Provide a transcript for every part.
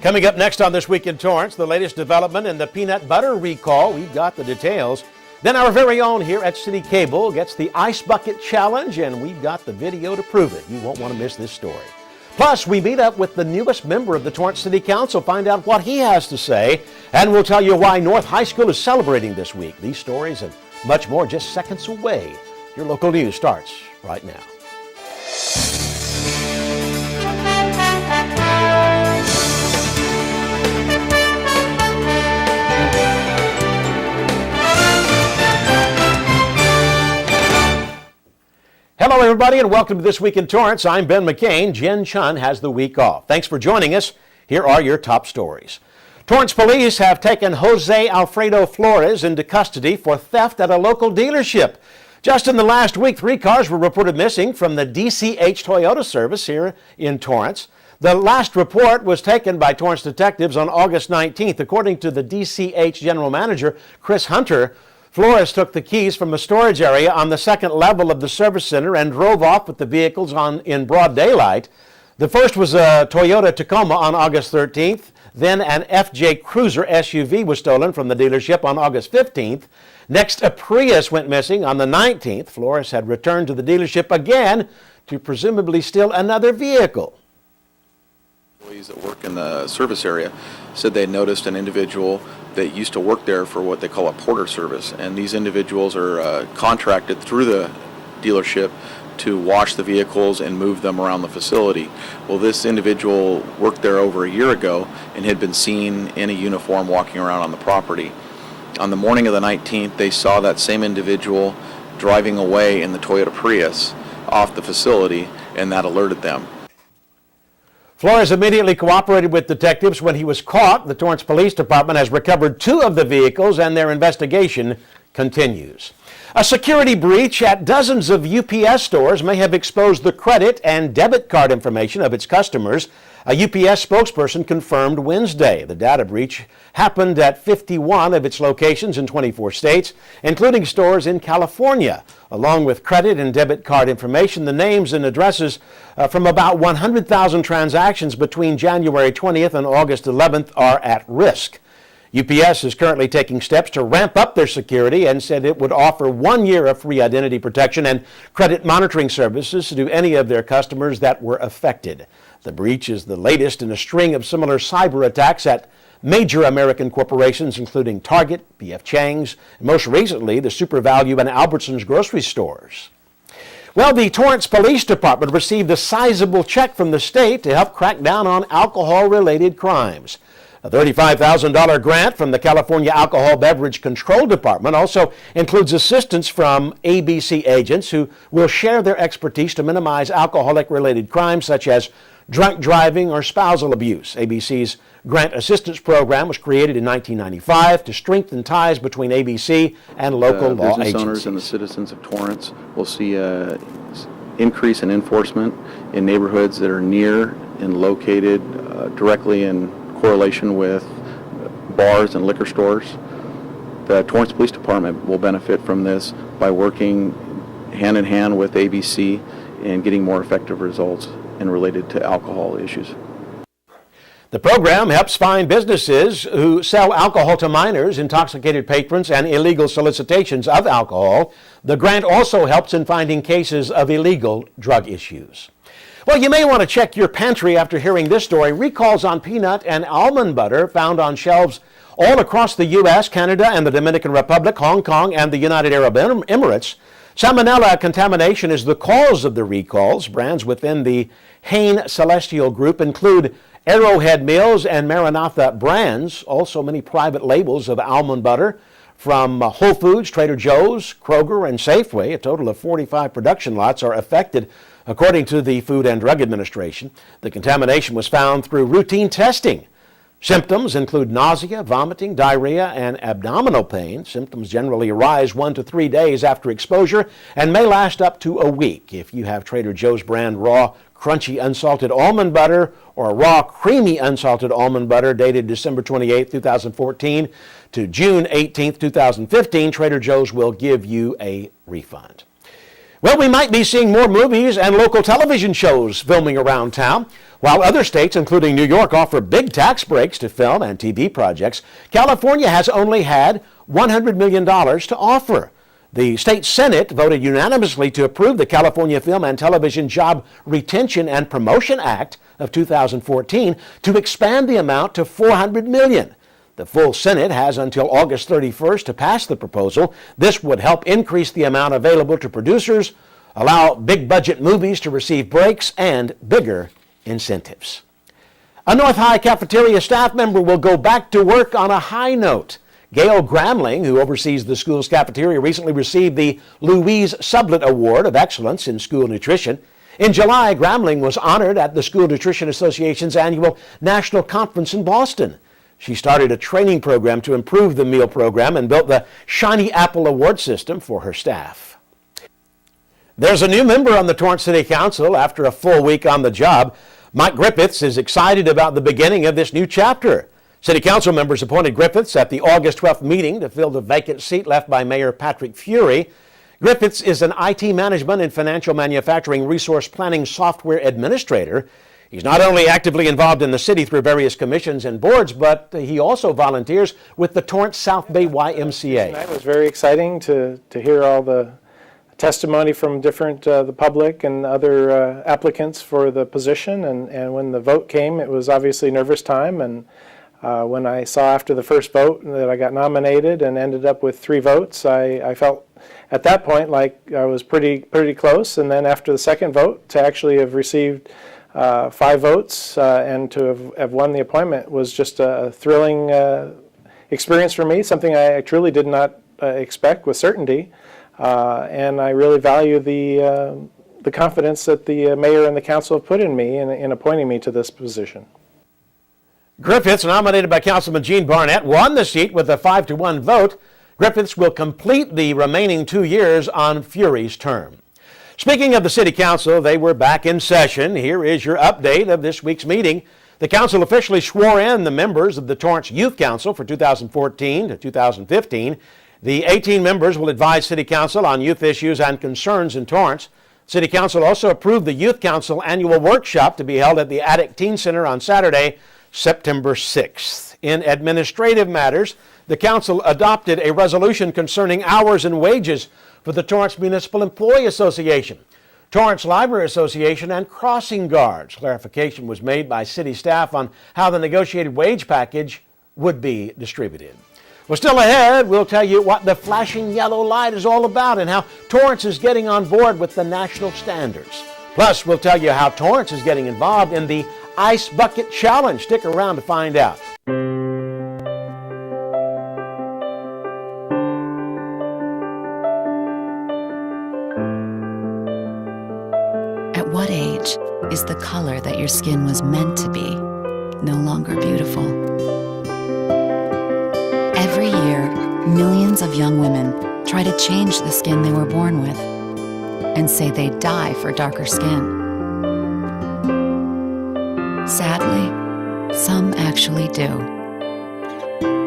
Coming up next on This Week in Torrance, the latest development in the peanut butter recall. We've got the details. Then our very own here at CitiCABLE gets the Ice Bucket Challenge, and we've got the video to prove it. You won't want to miss this story. Plus, we meet up with the newest member of the Torrance City Council, find out what he has to say, and we'll tell you why North High School is celebrating this week. These stories and much more just seconds away. Your local news starts right now. Hello, everybody, and welcome to This Week in Torrance. I'm Ben McCain. Jen Chun has the week off. Thanks for joining us. Here are your top stories. Torrance police have taken Jose Alfredo Flores into custody for theft at a local dealership. Just in the last week, 3 cars were reported missing from the DCH Toyota service here in Torrance. The last report was taken by Torrance detectives on August 19th. According to the DCH general manager, Chris Hunter, Flores took the keys from a storage area on the second level of the service center and drove off with the vehicles in broad daylight. The first was a Toyota Tacoma on August 13th. Then an FJ Cruiser SUV was stolen from the dealership on August 15th. Next, a Prius went missing on the 19th. Flores had returned to the dealership again to presumably steal another vehicle. Employees that work in the service area said they noticed an individual that used to work there for what they call a porter service, and these individuals are contracted through the dealership to wash the vehicles and move them around the facility. Well, this individual worked there over a year ago and had been seen in a uniform walking around on the property. On the morning of the 19th, they saw that same individual driving away in the Toyota Prius off the facility, and that alerted them. Flores immediately cooperated with detectives. When he was caught, the Torrance Police Department has recovered 2 of the vehicles, and their investigation continues. A security breach at dozens of UPS stores may have exposed the credit and debit card information of its customers. A UPS spokesperson confirmed Wednesday. The data breach happened at 51 of its locations in 24 states, including stores in California. Along with credit and debit card information, the names and addresses from about 100,000 transactions between January 20th and August 11th are at risk. UPS is currently taking steps to ramp up their security and said it would offer 1 year of free identity protection and credit monitoring services to any of their customers that were affected. The breach is the latest in a string of similar cyber attacks at major American corporations, including Target, B.F. Chang's, and most recently the SuperValue and Albertsons grocery stores. Well, the Torrance Police Department received a sizable check from the state to help crack down on alcohol-related crimes. A $35,000 grant from the California Alcohol Beverage Control Department also includes assistance from ABC agents who will share their expertise to minimize alcoholic-related crimes such as drunk driving or spousal abuse. ABC's Grant Assistance Program was created in 1995 to strengthen ties between ABC and local law agencies. Business owners and the citizens of Torrance will see an increase in enforcement in neighborhoods that are near and located directly in correlation with bars and liquor stores. The Torrance Police Department will benefit from this by working hand in hand with ABC and getting more effective results in related to alcohol issues. The program helps find businesses who sell alcohol to minors, intoxicated patrons, and illegal solicitations of alcohol. The grant also helps in finding cases of illegal drug issues. Well, you may want to check your pantry after hearing this story. Recalls on peanut and almond butter found on shelves all across the U.S., Canada, and the Dominican Republic, Hong Kong, and the United Arab Emirates. Salmonella contamination is the cause of the recalls. Brands within the Hain Celestial Group include Arrowhead Mills and Maranatha brands. Also, many private labels of almond butter from Whole Foods, Trader Joe's, Kroger, and Safeway. A total of 45 production lots are affected, according to the Food and Drug Administration. The contamination was found through routine testing. Symptoms include nausea, vomiting, diarrhea, and abdominal pain. Symptoms generally arise 1 to 3 days after exposure and may last up to a week. If you have Trader Joe's brand raw, crunchy, unsalted almond butter or raw, creamy, unsalted almond butter dated December 28, 2014 to June 18, 2015, Trader Joe's will give you a refund. Well, we might be seeing more movies and local television shows filming around town. While other states, including New York, offer big tax breaks to film and TV projects, California has only had $100 million to offer. The state Senate voted unanimously to approve the California Film and Television Job Retention and Promotion Act of 2014 to expand the amount to $400 million. The full Senate has until August 31st to pass the proposal. This would help increase the amount available to producers, allow big budget movies to receive breaks, and bigger incentives. A North High cafeteria staff member will go back to work on a high note. Gail Gramling, who oversees the school's cafeteria, recently received the Louise Sublett Award of Excellence in School Nutrition. In July, Gramling was honored at the School Nutrition Association's annual national conference in Boston. She started a training program to improve the meal program and built the Shiny Apple Award system for her staff. There's a new member on the Torrance City Council after a full week on the job. Mike Griffiths is excited about the beginning of this new chapter. City Council members appointed Griffiths at the August 12th meeting to fill the vacant seat left by Mayor Patrick Fury. Griffiths is an IT management and financial manufacturing resource planning software administrator. He's not only actively involved in the city through various commissions and boards, but he also volunteers with the Torrance South Bay YMCA. Tonight was very exciting to hear all the testimony from different the public and other applicants for the position. And when the vote came, it was obviously a nervous time. And when I saw after the first vote that I got nominated and ended up with 3 votes, I felt at that point like I was pretty close. And then after the second vote, to actually have received 5 votes and to have won the appointment was just a thrilling experience for me, something I truly did not expect with certainty. And I really value the confidence that the mayor and the council have put in me in appointing me to this position. Griffiths, nominated by Councilman Gene Barnett, won the seat with a 5-1 vote. Griffiths will complete the remaining 2 years on Fury's term. Speaking of the City Council, they were back in session. Here is your update of this week's meeting. The Council officially swore in the members of the Torrance Youth Council for 2014 to 2015. The 18 members will advise City Council on youth issues and concerns in Torrance. City Council also approved the Youth Council annual workshop to be held at the Attic Teen Center on Saturday, September 6th. In administrative matters, the Council adopted a resolution concerning hours and wages for the Torrance Municipal Employee Association, Torrance Library Association, and crossing guards. Clarification was made by city staff on how the negotiated wage package would be distributed. Well, still ahead, we'll tell you what the flashing yellow light is all about and how Torrance is getting on board with the national standards. Plus, we'll tell you how Torrance is getting involved in the Ice Bucket Challenge. Stick around to find out. At what age is the color that your skin was meant to be no longer beautiful? Every year, millions of young women try to change the skin they were born with and say they'd die for darker skin. Sadly, some actually do.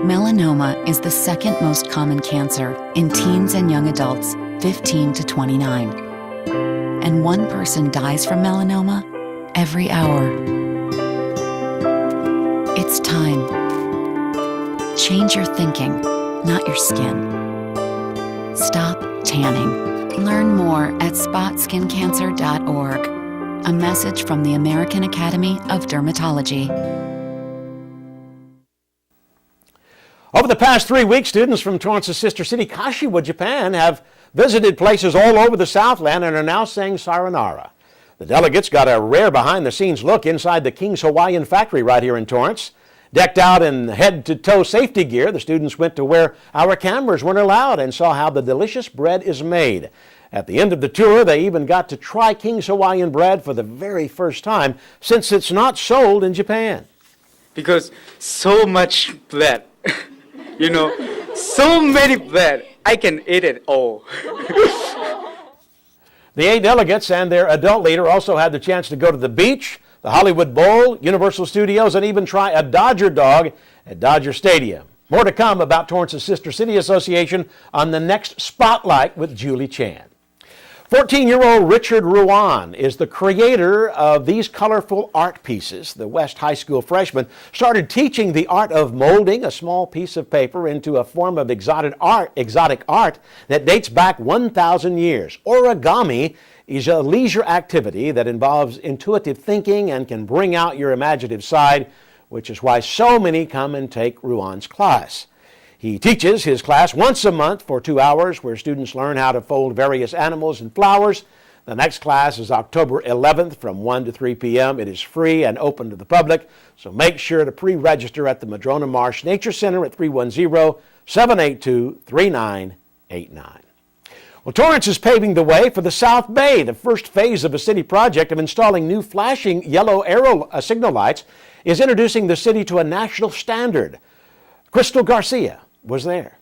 Melanoma is the second most common cancer in teens and young adults 15 to 29. And 1 person dies from melanoma every hour. It's time. Change your thinking, not your skin. Stop tanning. Learn more at spotskincancer.org. A message from the American Academy of Dermatology. Over the past 3 weeks, students from Torrance's sister city, Kashiwa, Japan, have visited places all over the Southland and are now saying sayonara. The delegates got a rare behind-the-scenes look inside the King's Hawaiian factory right here in Torrance. Decked out in head-to-toe safety gear, the students went to where our cameras weren't allowed and saw how the delicious bread is made. At the end of the tour, they even got to try King's Hawaiian bread for the very first time, since it's not sold in Japan. Because so much bread, so many bread, I can eat it all. The 8 delegates and their adult leader also had the chance to go to the beach, the Hollywood Bowl, Universal Studios, and even try a Dodger dog at Dodger Stadium. More to come about Torrance's Sister City Association on the next Spotlight with Julie Chan. 14-year-old Richard Ruan is the creator of these colorful art pieces. The West High School freshman started teaching the art of molding a small piece of paper into a form of exotic art that dates back 1,000 years. Origami is a leisure activity that involves intuitive thinking and can bring out your imaginative side, which is why so many come and take Ruan's class. He teaches his class once a month for 2 hours, where students learn how to fold various animals and flowers. The next class is October 11th from 1 to 3 p.m. It is free and open to the public, so make sure to pre-register at the Madrona Marsh Nature Center at 310-782-3989. Well, Torrance is paving the way for the South Bay. The first phase of a city project of installing new flashing yellow arrow signal lights is introducing the city to a national standard. Crystal Garcia was there.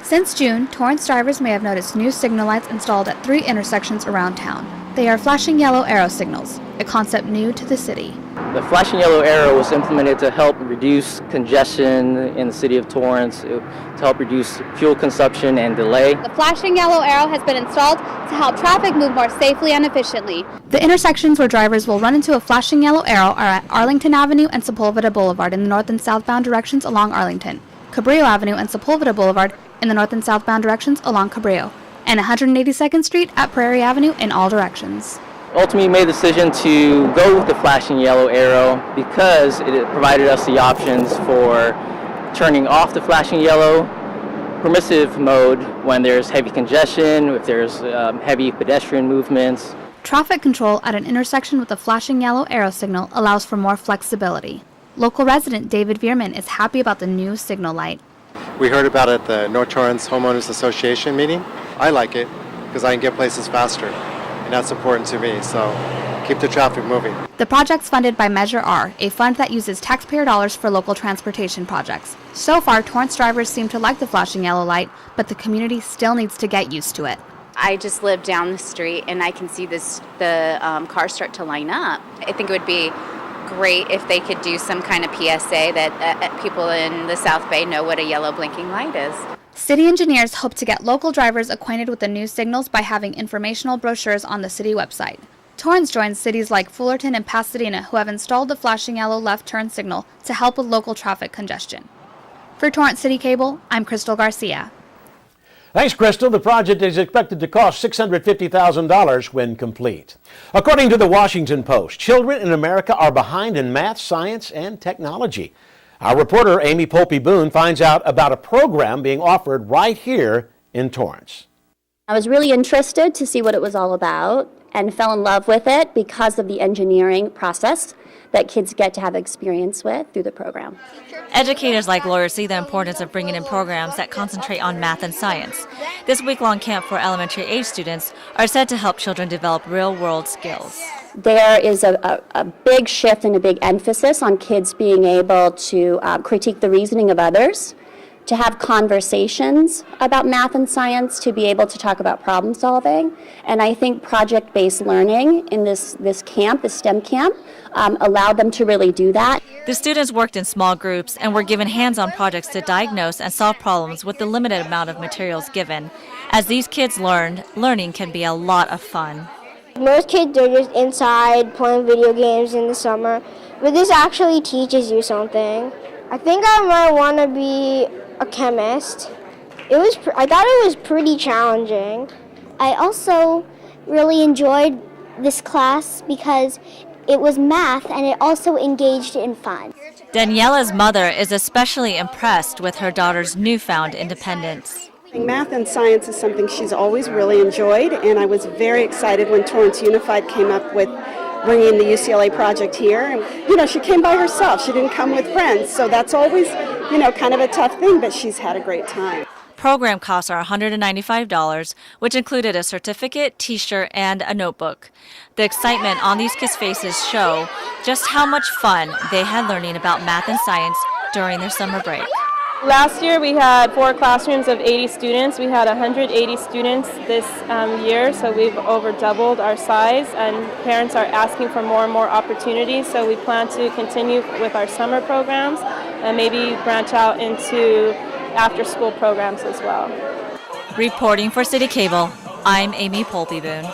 Since June, Torrance drivers may have noticed new signal lights installed at 3 intersections around town. They are flashing yellow arrow signals, a concept new to the city. The flashing yellow arrow was implemented to help reduce congestion in the city of Torrance, to help reduce fuel consumption and delay. The flashing yellow arrow has been installed to help traffic move more safely and efficiently. The intersections where drivers will run into a flashing yellow arrow are at Arlington Avenue and Sepulveda Boulevard in the north and southbound directions along Arlington, Cabrillo Avenue and Sepulveda Boulevard in the north and southbound directions along Cabrillo, and 182nd Street at Prairie Avenue in all directions. Ultimately, we made the decision to go with the flashing yellow arrow because it provided us the options for turning off the flashing yellow permissive mode when there's heavy congestion, if there's heavy pedestrian movements. Traffic control at an intersection with a flashing yellow arrow signal allows for more flexibility. Local resident David Veerman is happy about the new signal light. We heard about it at the North Torrance Homeowners Association meeting. I like it because I can get places faster, and that's important to me, so keep the traffic moving. The project's funded by Measure R, a fund that uses taxpayer dollars for local transportation projects. So far, Torrance drivers seem to like the flashing yellow light, but the community still needs to get used to it. I just live down the street and I can see the cars start to line up. I think it would be great if they could do some kind of PSA that people in the South Bay know what a yellow blinking light is. City engineers hope to get local drivers acquainted with the new signals by having informational brochures on the city website. Torrance joins cities like Fullerton and Pasadena who have installed the flashing yellow left turn signal to help with local traffic congestion. For Torrance CitiCABLE, I'm Crystal Garcia. Thanks, Crystal. The project is expected to cost $650,000 when complete. According to the Washington Post, children in America are behind in math, science, and technology. Our reporter, Amy Polpey-Boone, finds out about a program being offered right here in Torrance. I was really interested to see what it was all about and fell in love with it because of the engineering process that kids get to have experience with through the program. Educators like Laura see the importance of bringing in programs that concentrate on math and science. This week-long camp for elementary age students are said to help children develop real-world skills. There is a big shift and a big emphasis on kids being able to critique the reasoning of others, to have conversations about math and science, to be able to talk about problem solving. And I think project-based learning in this camp, the STEM camp, allowed them to really do that. The students worked in small groups and were given hands-on projects to diagnose and solve problems with the limited amount of materials given. As these kids learned, learning can be a lot of fun. Most kids are just inside playing video games in the summer, but this actually teaches you something. I think I might want to be a chemist. I thought it was pretty challenging. I also really enjoyed this class because it was math and it also engaged in fun. Daniela's mother is especially impressed with her daughter's newfound independence. Math and science is something she's always really enjoyed, and I was very excited when Torrance Unified came up with bringing the UCLA project here. And, she came by herself. She didn't come with friends, so that's always, kind of a tough thing, but she's had a great time. Program costs are $195, which included a certificate, t-shirt, and a notebook. The excitement on these kids' faces show just how much fun they had learning about math and science during their summer break. Last year we had 4 classrooms of 80 students. We had 180 students this year, so we've over doubled our size, and parents are asking for more and more opportunities, so we plan to continue with our summer programs and maybe branch out into after-school programs as well. Reporting for CitiCABLE, I'm Amy Polteboon.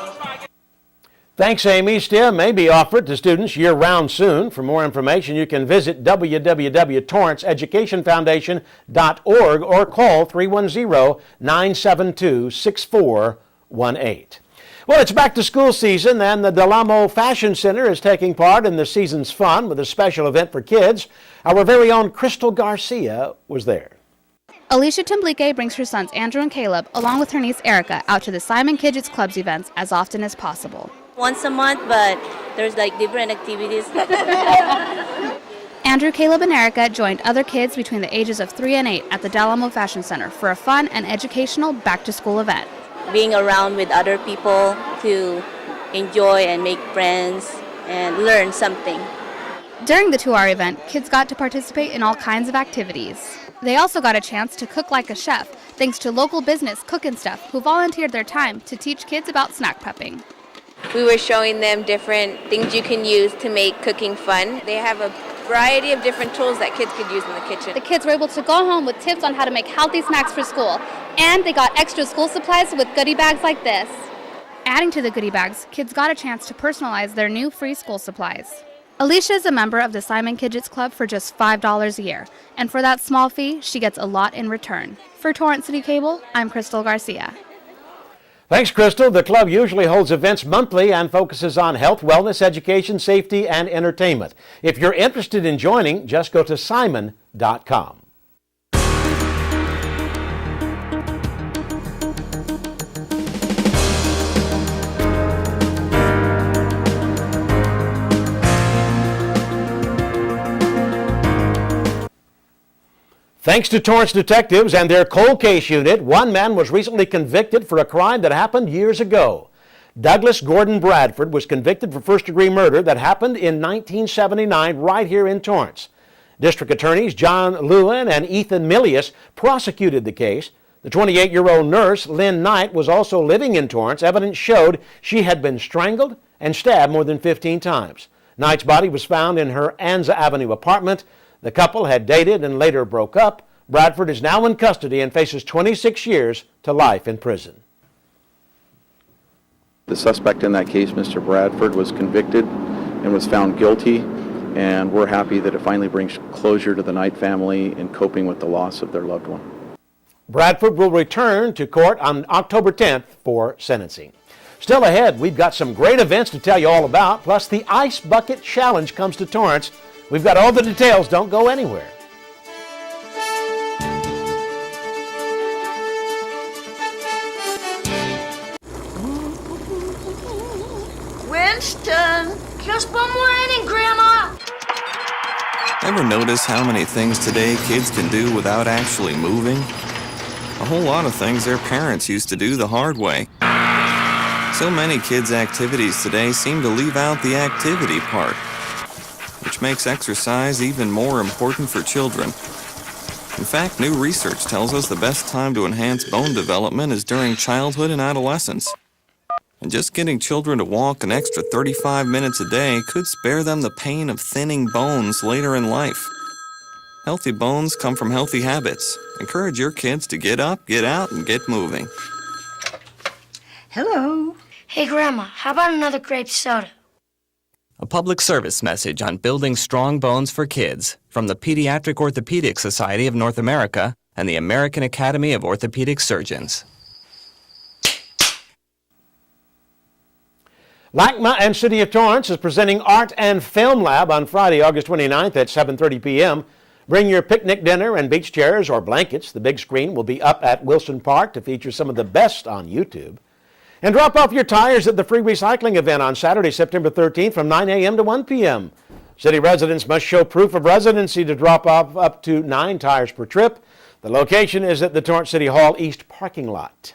Thanks, Amy. STEM may be offered to students year-round soon. For more information, you can visit www.torranceeducationfoundation.org or call 310-972-6418. Well, it's back to school season, and the Del Amo Fashion Center is taking part in the season's fun with a special event for kids. Our very own Crystal Garcia was there. Alicia Timblique brings her sons Andrew and Caleb, along with her niece Erica, out to the Simon Kidgets Club's events as often as possible. Once a month, but there's like different activities. Andrew, Caleb, and Erica joined other kids between the ages of 3 and 8 at the Del Amo Fashion Center for a fun and educational back-to-school event. Being around with other people to enjoy and make friends and learn something. During the 2-hour event, kids got to participate in all kinds of activities. They also got a chance to cook like a chef, thanks to local business Cook 'n Stuff, who volunteered their time to teach kids about snack prepping. We were showing them different things you can use to make cooking fun. They have a variety of different tools that kids could use in the kitchen. The kids were able to go home with tips on how to make healthy snacks for school, and they got extra school supplies with goodie bags like this. Adding to the goodie bags, kids got a chance to personalize their new free school supplies. Alicia is a member of the Simon Kidgets Club for just $5 a year, and for that small fee, she gets a lot in return. For Torrance City Cable, I'm Crystal Garcia. Thanks, Crystal. The club usually holds events monthly and focuses on health, wellness, education, safety, and entertainment. If you're interested in joining, just go to simon.com. Thanks to Torrance detectives and their cold case unit, one man was recently convicted for a crime that happened years ago. Douglas Gordon Bradford was convicted for first-degree murder that happened in 1979 right here in Torrance. District Attorneys John Lewin and Ethan Milius prosecuted the case. The 28-year-old nurse, Lynn Knight, was also living in Torrance. Evidence showed she had been strangled and stabbed more than 15 times. Knight's body was found in her Anza Avenue apartment. The couple had dated and later broke up. Bradford is now in custody and faces 26 years to life in prison. The suspect in that case, Mr. Bradford, was convicted and was found guilty, and we're happy that it finally brings closure to the Knight family in coping with the loss of their loved one. Bradford will return to court on October 10th for sentencing. Still ahead, we've got some great events to tell you all about, plus the Ice Bucket Challenge comes to Torrance. We've got all the details. Don't go anywhere. Winston, just one more inning, Grandma. Ever notice how many things today kids can do without actually moving? A whole lot of things their parents used to do the hard way. So many kids' activities today seem to leave out the activity part, which makes exercise even more important for children. In fact, new research tells us the best time to enhance bone development is during childhood and adolescence. And just getting children to walk an extra 35 minutes a day could spare them the pain of thinning bones later in life. Healthy bones come from healthy habits. Encourage your kids to get up, get out, and get moving. Hello. Hey, Grandma, how about another grape soda? A public service message on building strong bones for kids from the Pediatric Orthopedic Society of North America and the American Academy of Orthopedic Surgeons. LACMA and City of Torrance is presenting Art and Film Lab on Friday, August 29th at 7:30 p.m. Bring your picnic dinner and beach chairs or blankets. The big screen will be up at Wilson Park to feature some of the best on YouTube. And drop off your tires at the free recycling event on Saturday, September 13th from 9 a.m. to 1 p.m. City residents must show proof of residency to drop off up to 9 tires per trip. The location is at the Torrance City Hall East parking lot.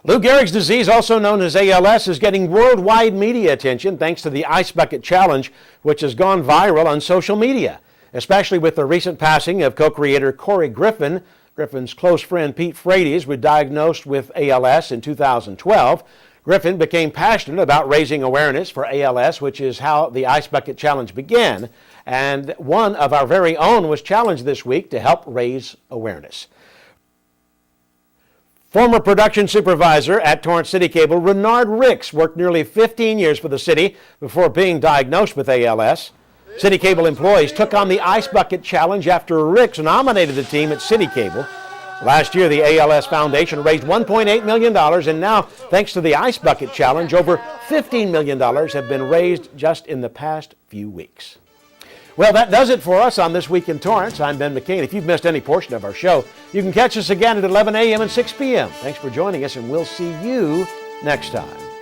Lou Gehrig's disease, also known as ALS, is getting worldwide media attention thanks to the Ice Bucket Challenge, which has gone viral on social media, especially with the recent passing of co-creator Corey Griffin. Griffin's close friend Pete Frates was diagnosed with ALS in 2012. Griffin became passionate about raising awareness for ALS, which is how the Ice Bucket Challenge began. And one of our very own was challenged this week to help raise awareness. Former production supervisor at Torrance CitiCABLE, Renard Ricks, worked nearly 15 years for the city before being diagnosed with ALS. CitiCABLE employees took on the Ice Bucket Challenge after Ricks nominated the team at CitiCABLE. Last year, the ALS Foundation raised $1.8 million, and now, thanks to the Ice Bucket Challenge, over $15 million have been raised just in the past few weeks. Well, that does it for us on This Week in Torrance. I'm Ben McCain. If you've missed any portion of our show, you can catch us again at 11 a.m. and 6 p.m. Thanks for joining us, and we'll see you next time.